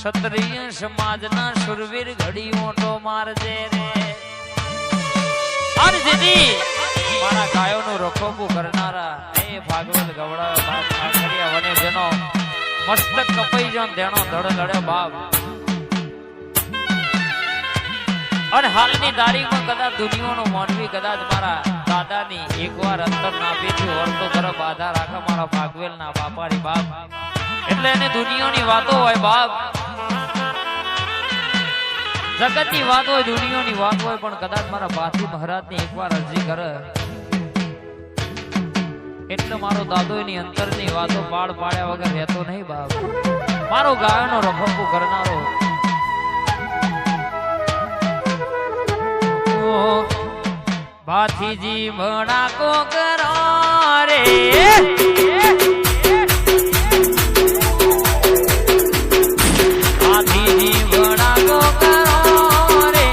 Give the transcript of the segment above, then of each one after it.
ક્ષત્રિય સમાજના શુરવીર ઘડી ઓટો મારજે રે અરજની મારા ગાયોનું રખોપું કરનારા એ ભાગવત ગવડા બાપ આખરિયા વને જેનો મસ્તક કપાઈ જાન તેનો ધડ લડ્યો બાપ અને હાલની તારીખમાં કદાચ દુનિયાનો માનવી કદાચ મારા દાદાની એકવાર અંતર ના બેઠી વર્તો તરફ આધાર રાખે મારા ભાગવેલના બાપારી બાપ એટલે એને દુનિયાની વાતો હોય બાપ જગતની વાત હોય દુનિયાની વાત હોય પણ કદાચ મારા બાથી મહારાજની એકવાર અરજી કરે એટલે મારો દાદો એની અંતરની વાતો પાડ પાડ્યા વગર રહેતો નહીં બાપ મારો ગાયોનો રખોપું કરનારો બાથીજી ભણાકો કરો રે બાથીજી ભણાકો કરો રે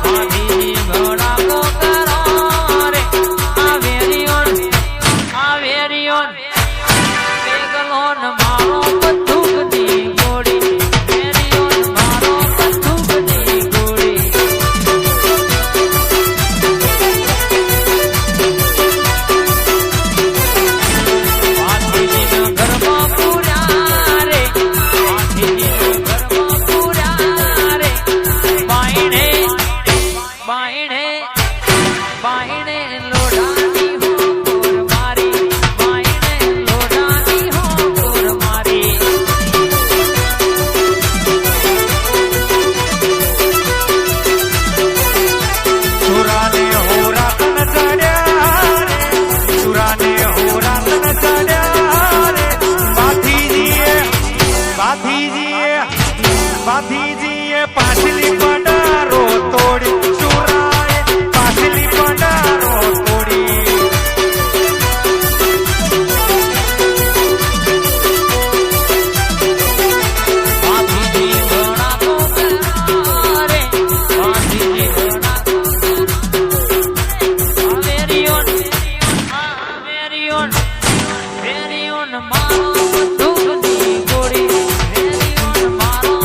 બાથીજી ભણાકો કરો રે આ વેરિયોન બેગલોન મારો બંદૂકની ગોળી વેરિયોન મારો બંદૂકની ગોળી બાથીજીએ પાછલી પડારો તોડી સુરાએ પાછલી પડારો તોડી બાથીજી ભણાકો કરો રે બાથીજી ભણાકો વેરિયોન મારો બંદૂકની ગોળી વેરિયોન મારો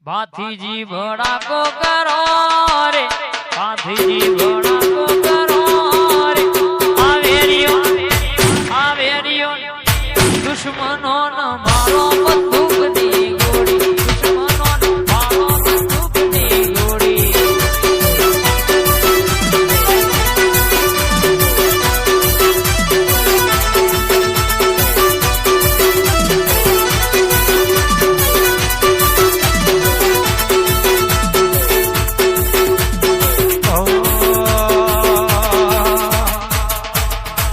બાથીજી ભડાકો કરો રે બાથીજી ભડાકો કરો રે આ વેરિયો દુશ્મનો ન મારો બંદૂકની ગોળી દુશ્મનો ન મારો બંદૂકની ગોળી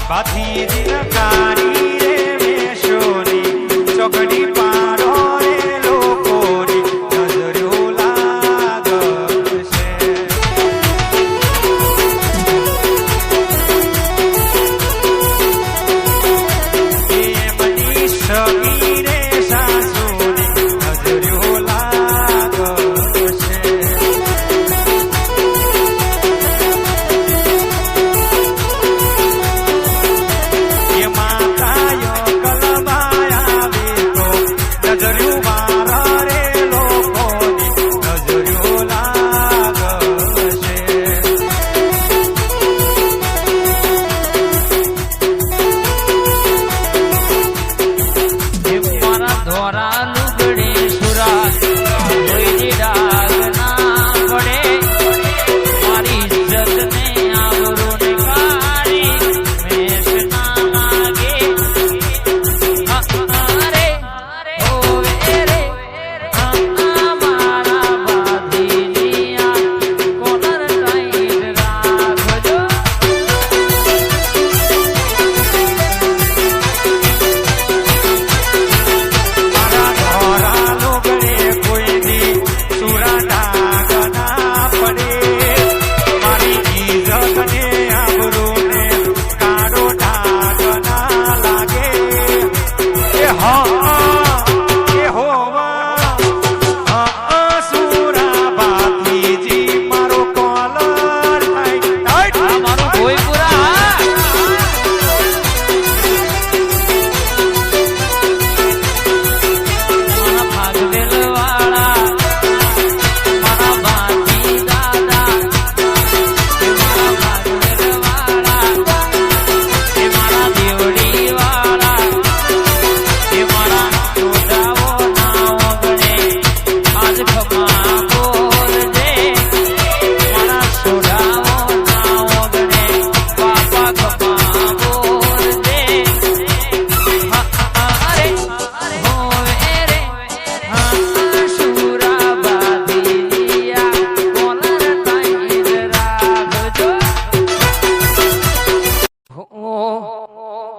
બાથીજીના કારી રે વેશોની ચોકડી પારો રે લોકોની નજરો લાગશે એ મની સગી રે સાસુની નજરો લાગશે માતાયો કલબાયા વે તો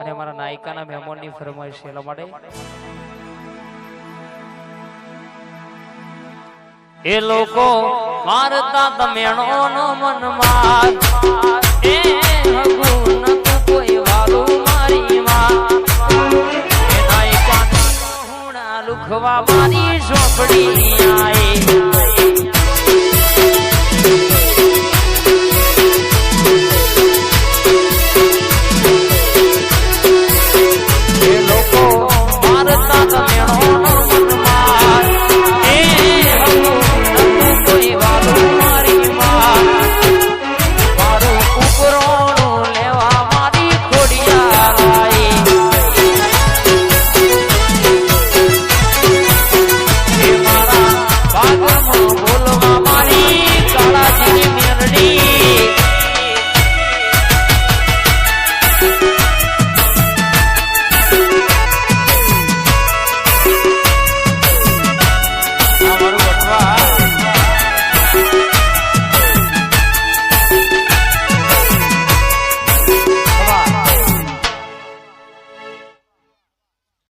અને મારા નાયિકાના મહેમાનની ફરમાઈશ એટલા માટે એ લોકો મારતા તમેણો નો મન માર